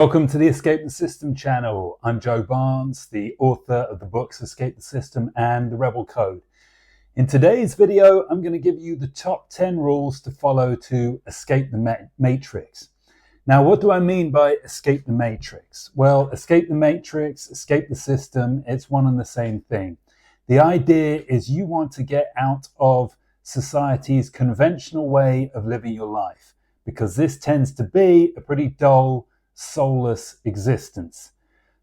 Welcome to the Escape the System channel. I'm Joe Barnes, the author of the books Escape the System and The Rebel Code. In today's video, I'm going to give you the top 10 rules to follow to escape the matrix. Now, what do I mean by escape the matrix? Well, escape the matrix, escape the system, it's one and the same thing. The idea is you want to get out of society's conventional way of living your life, because this tends to be a pretty dull, soulless existence.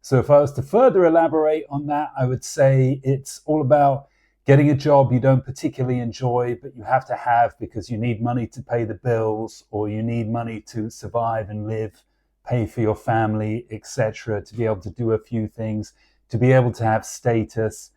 So if I was to further elaborate on that, I would say it's all about getting a job you don't particularly enjoy, but you have to have because you need money to pay the bills, or you need money to survive and live, pay for your family, etc., to be able to do a few things, to be able to have status.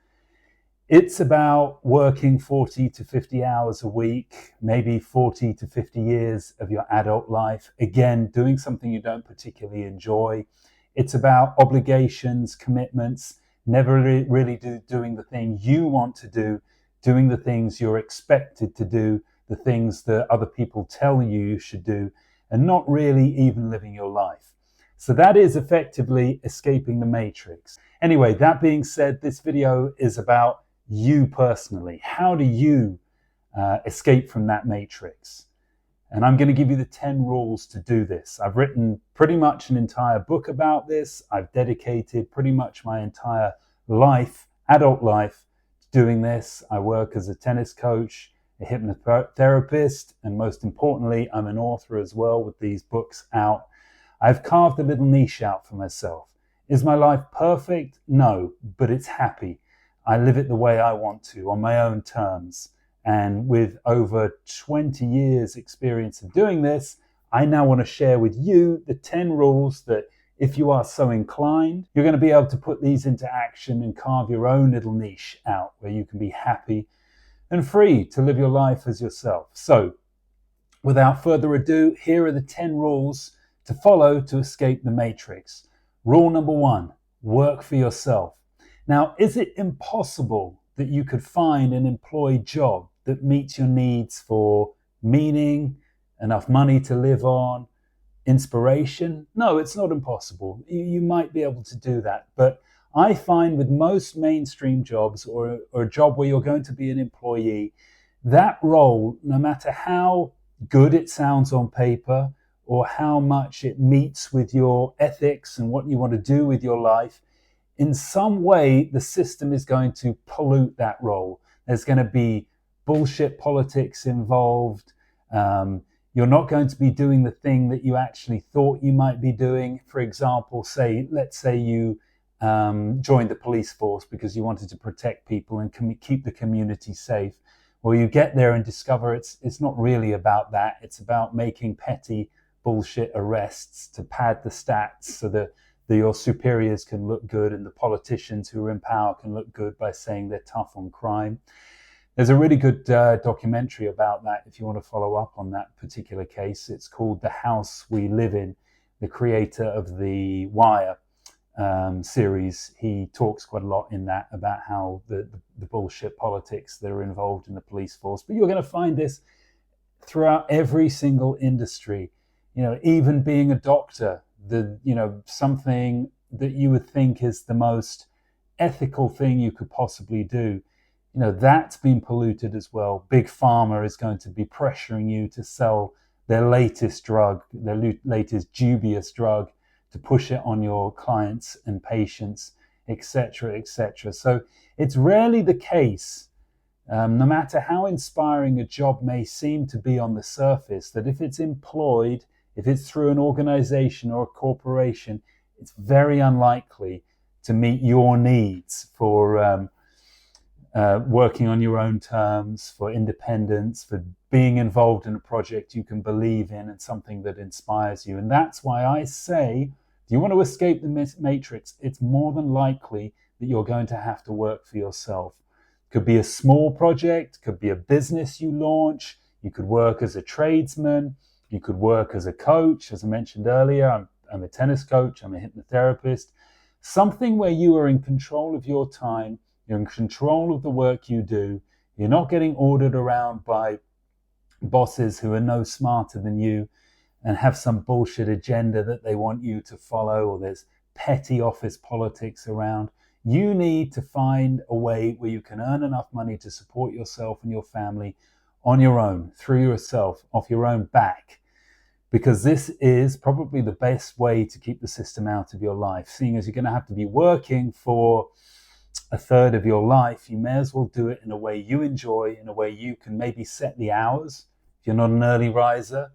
It's about working 40 to 50 hours a week, maybe 40 to 50 years of your adult life. Again, doing something you don't particularly enjoy. It's about obligations, commitments, never really doing the thing you want to do, doing the things you're expected to do, the things that other people tell you should do, and not really even living your life. So that is effectively escaping the matrix. Anyway, that being said, this video is about you personally. How do you escape from that matrix? And I'm going to give you the 10 rules to do this. I've written pretty much an entire book about this. I've dedicated pretty much my entire life, adult life, to doing this. I work as a tennis coach, a hypnotherapist, and most importantly, I'm an author as well with these books out. I've carved a little niche out for myself. Is my life perfect? No, but it's happy. I live it the way I want to, on my own terms. And with over 20 years experience of doing this, I now want to share with you the 10 rules that, if you are so inclined, you're going to be able to put these into action and carve your own little niche out where you can be happy and free to live your life as yourself. So, without further ado, here are the 10 rules to follow to escape the matrix. Rule number 1, work for yourself. Now, is it impossible that you could find an employed job that meets your needs for meaning, enough money to live on, inspiration? No, it's not impossible. You might be able to do that. But I find with most mainstream jobs, or a job where you're going to be an employee, that role, no matter how good it sounds on paper or how much it meets with your ethics and what you want to do with your life, in some way, the system is going to pollute that role. There's going to be bullshit politics involved. You're not going to be doing the thing that you actually thought you might be doing. For example, let's say you joined the police force because you wanted to protect people and keep the community safe. Well, you get there and discover it's not really about that. It's about making petty bullshit arrests to pad the stats so that your superiors can look good and the politicians who are in power can look good by saying they're tough on crime. There's a really good documentary about that if you want to follow up on that particular case. It's called The House We Live In. The creator of the Wire series, he talks quite a lot in that about how the bullshit politics that are involved in the police force. But you're going to find this throughout every single industry. You know, even being a doctor, something that you would think is the most ethical thing you could possibly do, that's been polluted as well. Big Pharma is going to be pressuring you to sell their latest drug, their latest dubious drug, to push it on your clients and patients, etc., etc. So it's rarely the case, no matter how inspiring a job may seem to be on the surface, that if it's employed, if it's through an organization or a corporation, it's very unlikely to meet your needs for working on your own terms, for independence, for being involved in a project you can believe in and something that inspires you. And that's why I say, if you want to escape the matrix, it's more than likely that you're going to have to work for yourself. Could be a small project, could be a business you launch, you could work as a tradesman, you could work as a coach. As I mentioned earlier, I'm a tennis coach, I'm a hypnotherapist. Something where you are in control of your time, you're in control of the work you do, you're not getting ordered around by bosses who are no smarter than you, and have some bullshit agenda that they want you to follow, or there's petty office politics around. You need to find a way where you can earn enough money to support yourself and your family on your own, through yourself, off your own back, because this is probably the best way to keep the system out of your life. Seeing as you're going to have to be working for a third of your life, you may as well do it in a way you enjoy, in a way you can maybe set the hours. If you're not an early riser,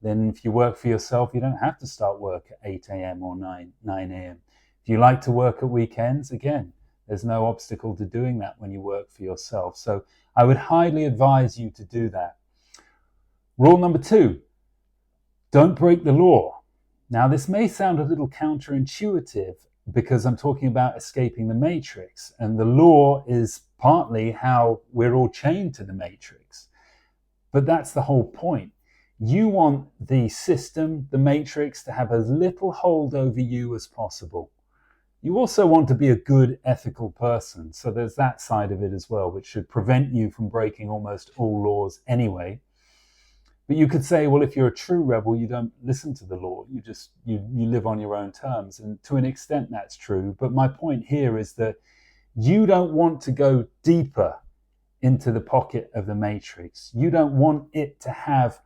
then if you work for yourself, you don't have to start work at 8 a.m. or 9 a.m. If you like to work at weekends, again, there's no obstacle to doing that when you work for yourself. So I would highly advise you to do that. Rule number 2, don't break the law. Now, this may sound a little counterintuitive because I'm talking about escaping the matrix, and the law is partly how we're all chained to the matrix. But that's the whole point. You want the system, the matrix, to have as little hold over you as possible. You also want to be a good, ethical person. So there's that side of it as well, which should prevent you from breaking almost all laws anyway. But you could say, well, if you're a true rebel, you don't listen to the law. You live on your own terms. And to an extent, that's true. But my point here is that you don't want to go deeper into the pocket of the matrix. You don't want it to have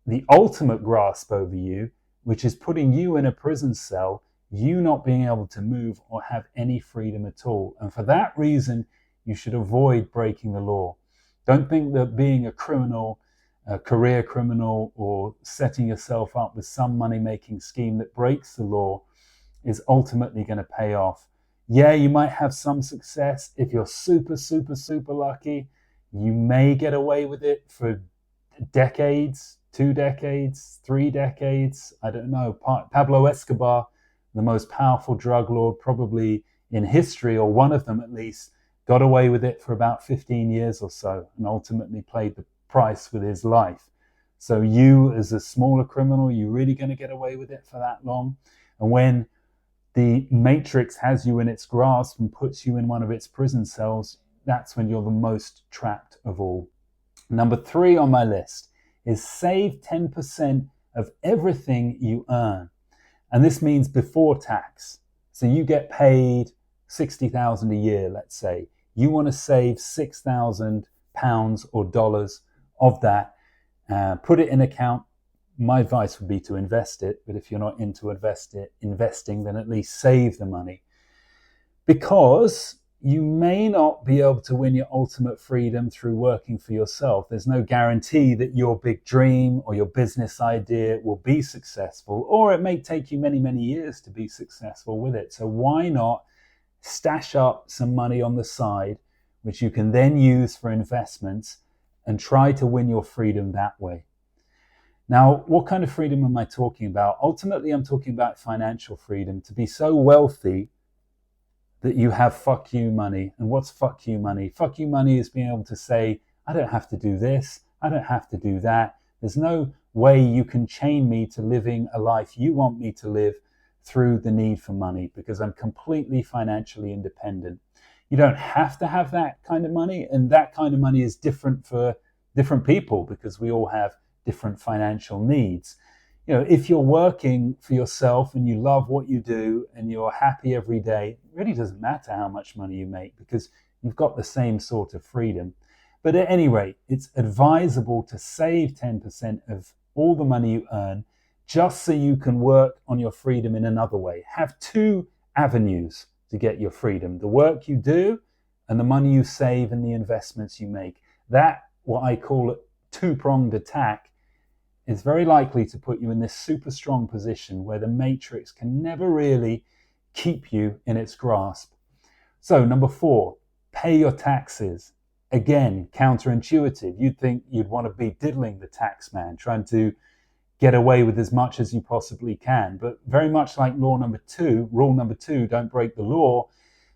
the ultimate grasp over you, which is putting you in a prison cell, you not being able to move or have any freedom at all. And for that reason, you should avoid breaking the law. Don't think that being a criminal, a career criminal, or setting yourself up with some money-making scheme that breaks the law is ultimately going to pay off. Yeah, you might have some success. If you're super, super, super lucky, you may get away with it for decades, 2 decades, 3 decades. I don't know. Pablo Escobar, the most powerful drug lord probably in history, or one of them at least, got away with it for about 15 years or so and ultimately paid the price with his life. So you, as a smaller criminal, you're really going to get away with it for that long? And when the matrix has you in its grasp and puts you in one of its prison cells, that's when you're the most trapped of all. Number 3 on my list is save 10% of everything you earn. And this means before tax. So you get paid $60,000 a year, let's say. You want to save £6,000 or dollars of that, put it in account. My advice would be to invest it, but if you're not into investing, then at least save the money. Because you may not be able to win your ultimate freedom through working for yourself. There's no guarantee that your big dream or your business idea will be successful, or it may take you many, many years to be successful with it. So why not stash up some money on the side, which you can then use for investments, and try to win your freedom that way. Now, what kind of freedom am I talking about? Ultimately, I'm talking about financial freedom, to be so wealthy that you have fuck you money. And what's fuck you money? Fuck you money is being able to say, I don't have to do this, I don't have to do that. There's no way you can chain me to living a life you want me to live through the need for money, because I'm completely financially independent. You don't have to have that kind of money, and that kind of money is different for different people because we all have different financial needs. You know, if you're working for yourself and you love what you do and you're happy every day, it really doesn't matter how much money you make because you've got the same sort of freedom. But at any rate, it's advisable to save 10% of all the money you earn just so you can work on your freedom in another way. Have 2 avenues to get your freedom: the work you do and the money you save and the investments you make. That, what I call a 2-pronged attack, is very likely to put you in this super strong position where the matrix can never really keep you in its grasp. So number 4, pay your taxes. Again, counterintuitive. You'd think you'd want to be diddling the tax man, trying to get away with as much as you possibly can. But very much like rule number 2, don't break the law,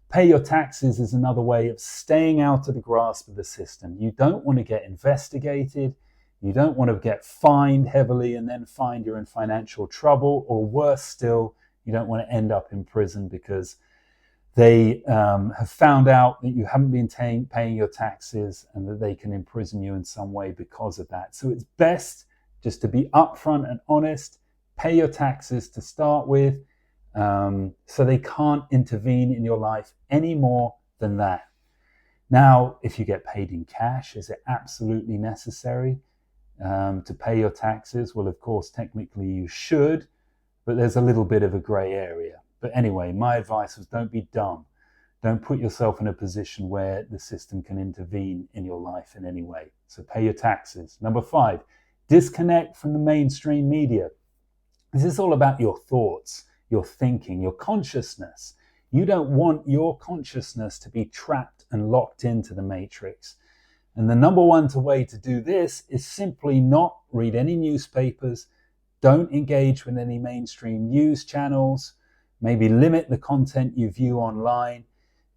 pay your taxes is another way of staying out of the grasp of the system. You don't want to get investigated. You don't want to get fined heavily and then find you're in financial trouble, or worse still, you don't want to end up in prison because they have found out that you haven't been paying your taxes and that they can imprison you in some way because of that. So it's best just to be upfront and honest, Pay your taxes to start with, so they can't intervene in your life any more than that. Now, if you get paid in cash, is it absolutely necessary to pay your taxes? Well, of course, technically you should, but there's a little bit of a grey area. But anyway, my advice was don't be dumb. Don't put yourself in a position where the system can intervene in your life in any way. So pay your taxes. Number 5, disconnect from the mainstream media. This is all about your thoughts, your thinking, your consciousness. You don't want your consciousness to be trapped and locked into the matrix. And the number one way to do this is simply not read any newspapers, don't engage with any mainstream news channels, maybe limit the content you view online.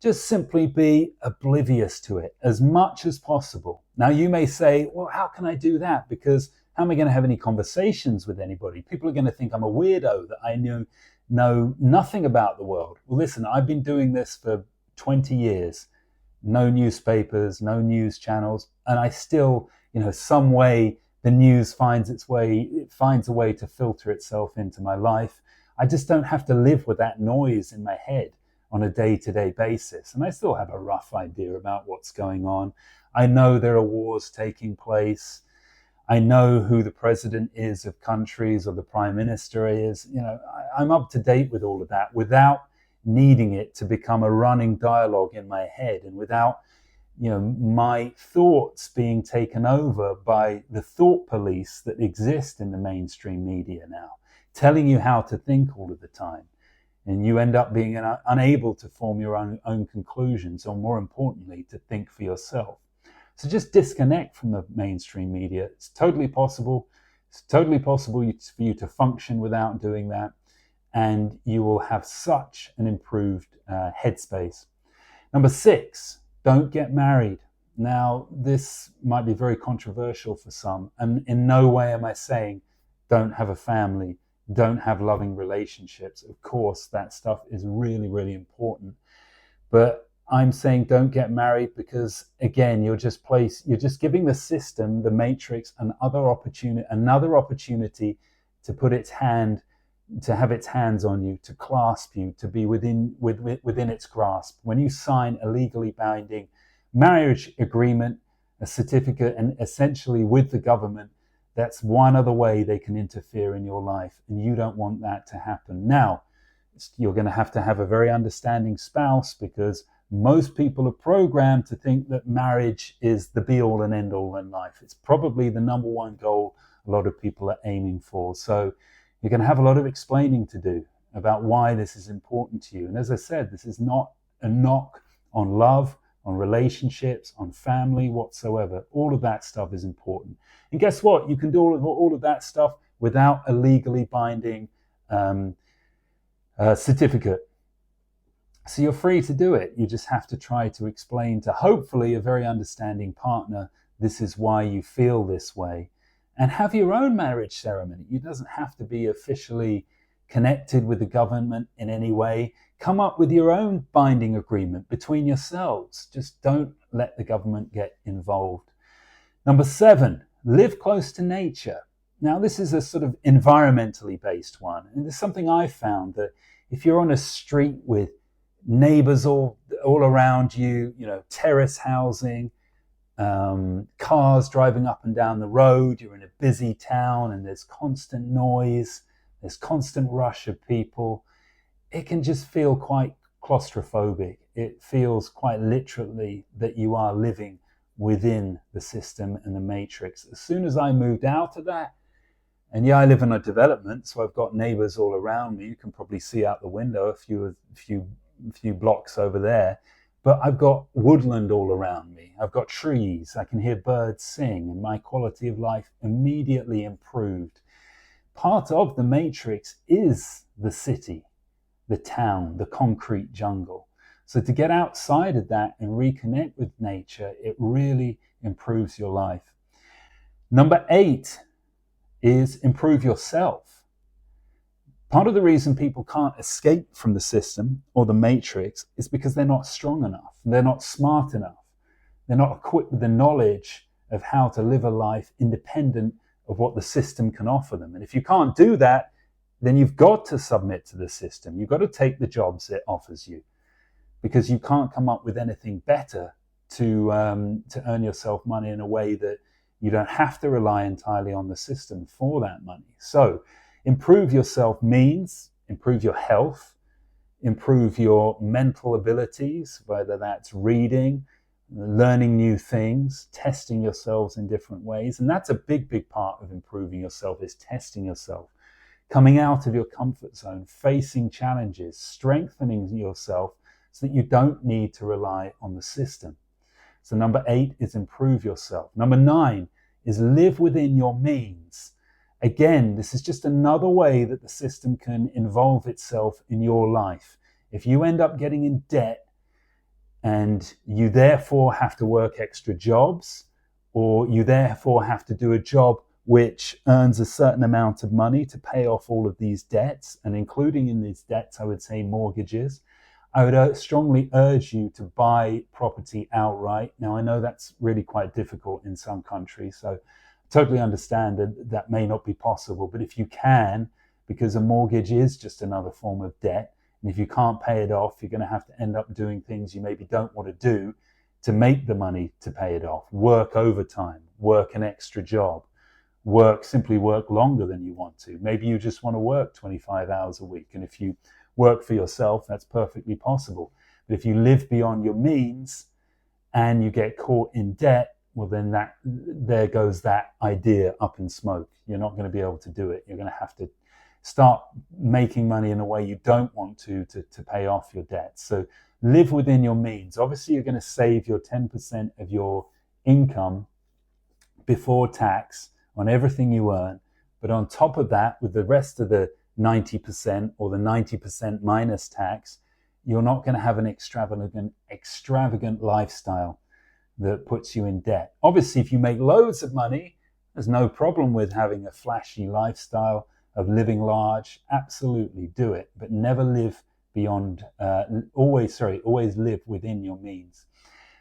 Just simply be oblivious to it as much as possible. Now you may say, well, how can I do that? Because how am I going to have any conversations with anybody? People are going to think I'm a weirdo, that I know nothing about the world. Well, listen, I've been doing this for 20 years. No newspapers, no news channels. And I still, some way the news finds a way to filter itself into my life. I just don't have to live with that noise in my head on a day-to-day basis. And I still have a rough idea about what's going on. I know there are wars taking place. I know who the president is of countries or the prime minister is. I'm up to date with all of that without needing it to become a running dialogue in my head, and without my thoughts being taken over by the thought police that exist in the mainstream media now, telling you how to think all of the time. And you end up being unable to form your own conclusions, or more importantly, to think for yourself. So just disconnect from the mainstream media. It's totally possible. It's totally possible for you to function without doing that. And you will have such an improved headspace. Number 6, don't get married. Now, this might be very controversial for some. And in no way am I saying don't have a family, don't have loving relationships. Of course, that stuff is really, really important. But I'm saying don't get married because, again, you're just giving the system, the matrix, another opportunity to put its hand, to have its hands on you, to clasp you, to be within its grasp. When you sign a legally binding marriage agreement, a certificate, and essentially with the government, that's one other way they can interfere in your life, and you don't want that to happen. Now, you're going to have a very understanding spouse, because most people are programmed to think that marriage is the be-all and end-all in life. It's probably the number one goal a lot of people are aiming for. So you're going to have a lot of explaining to do about why this is important to you. And as I said, this is not a knock on love, on relationships, on family whatsoever. All of that stuff is important. And guess what? You can do all of that stuff without a legally binding certificate. So you're free to do it. You just have to try to explain to, hopefully, a very understanding partner, this is why you feel this way. And have your own marriage ceremony. It doesn't have to be officially connected with the government in any way. Come up with your own binding agreement between yourselves. Just don't let the government get involved. Number 7, live close to nature. Now, this is a sort of environmentally based one. And there's something I've found, that if you're on a street with neighbors all around you, terrace housing, cars driving up and down the road, you're in a busy town and there's constant noise, there's constant rush of people, it can just feel quite claustrophobic. It feels quite literally that you are living within the system and the matrix. As soon as I moved out of that, and I live in a development, so I've got neighbors all around me. You can probably see out the window a few blocks over there. But I've got woodland all around me. I've got trees. I can hear birds sing, and my quality of life immediately improved. Part of the matrix is the city, the town, the concrete jungle. So to get outside of that and reconnect with nature, it really improves your life. Number 8 is improve yourself. Part of the reason people can't escape from the system or the matrix is because they're not strong enough. They're not smart enough. They're not equipped with the knowledge of how to live a life independent of what the system can offer them. And if you can't do that, then you've got to submit to the system. You've got to take the jobs it offers you, because you can't come up with anything better to earn yourself money in a way that you don't have to rely entirely on the system for that money. So improve yourself means improve your health, improve your mental abilities, whether that's reading, learning new things, testing yourselves in different ways. And that's a big part of improving yourself, is testing yourself, coming out of your comfort zone, facing challenges, strengthening yourself so that you don't need to rely on the system. So number 8 is improve yourself. Number 9 is live within your means. Again, this is just another way that the system can involve itself in your life. If you end up getting in debt and you therefore have to work extra jobs, or you therefore have to do a job which earns a certain amount of money to pay off all of these debts, and including in these debts, I would say mortgages, I would strongly urge you to buy property outright. Now, I know that's really quite difficult in some countries, so I totally understand that that may not be possible. But if you can, because a mortgage is just another form of debt, and if you can't pay it off, you're going to have to end up doing things you maybe don't want to do to make the money to pay it off. Work overtime, work an extra job, simply work longer than you want to. Maybe you just want to work 25 hours a week. And if you work for yourself, that's perfectly possible. But if you live beyond your means and you get caught in debt, well, then there goes that idea up in smoke. You're not going to be able to do it. You're going to have to start making money in a way you don't want to pay off your debts. So live within your means. Obviously, you're going to save your 10% of your income before tax on everything you earn. But on top of that, with the rest of the 90% or the 90% minus tax, you're not going to have an extravagant lifestyle that puts you in debt. Obviously, if you make loads of money, there's no problem with having a flashy lifestyle of living large. Absolutely do it, but never live beyond, always live within your means.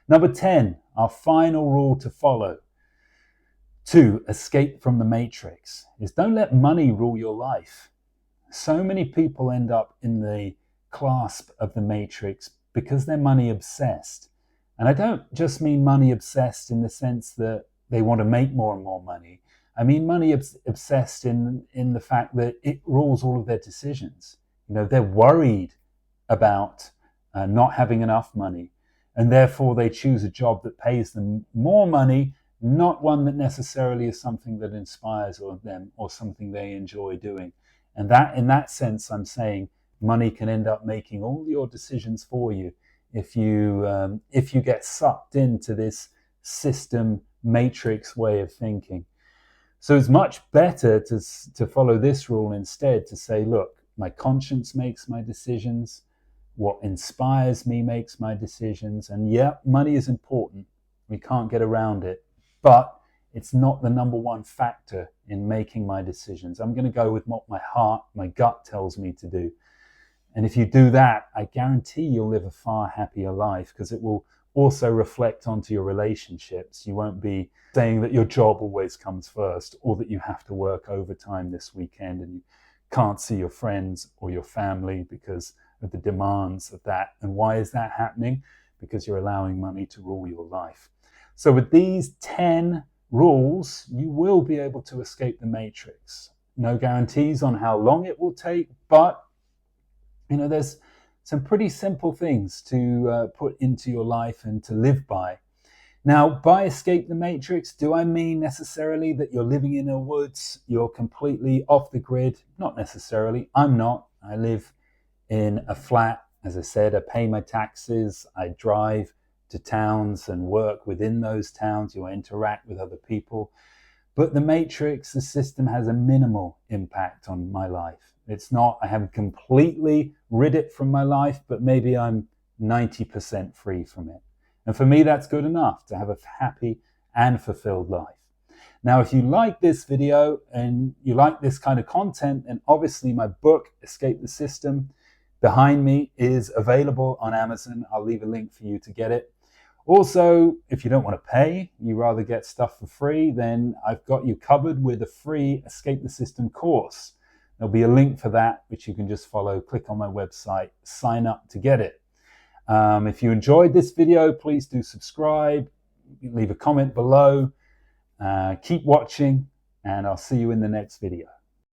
Number 10, our final rule to follow to escape from the matrix is don't let money rule your life. So many people end up in the clasp of the matrix because they're money obsessed. And I don't just mean money obsessed in the sense that they want to make more and more money. I mean money obsessed in the fact that it rules all of their decisions. You know, they're worried about not having enough money, and therefore they choose a job that pays them more money, not one that necessarily is something that inspires them or something they enjoy doing. And that, in that sense, I'm saying money can end up making all your decisions for you if you get sucked into this system matrix way of thinking. So it's much better to follow this rule instead, to say, look, my conscience makes my decisions, what inspires me makes my decisions. And yeah, money is important. We can't get around it. But it's not the number one factor in making my decisions. I'm going to go with what my heart, my gut tells me to do. And if you do that, I guarantee you'll live a far happier life, because it will also reflect onto your relationships. You won't be saying that your job always comes first, or that you have to work overtime this weekend and you can't see your friends or your family because of the demands of that. And why is that happening? Because you're allowing money to rule your life. So with these 10 rules, you will be able to escape the matrix. No guarantees on how long it will take, but there's some pretty simple things to put into your life and to live by. Now, by escape the matrix, do I mean necessarily that you're living in the woods, you're completely off the grid? Not necessarily. I'm not. I live in a flat. As I said, I pay my taxes. I drive to towns and work within those towns. You interact with other people. But the matrix, the system, has a minimal impact on my life. It's not, I haven't completely rid it from my life, but maybe I'm 90% free from it. And for me, that's good enough to have a happy and fulfilled life. Now, if you like this video and you like this kind of content, then obviously my book, Escape the System, behind me is available on Amazon. I'll leave a link for you to get it. Also, if you don't want to pay, you rather get stuff for free, then I've got you covered with a free Escape the System course There'll be a link for that, which you can just follow. Click on my website, sign up to get it. If you enjoyed this video, please do subscribe, leave a comment below, keep watching, and I'll see you in the next video.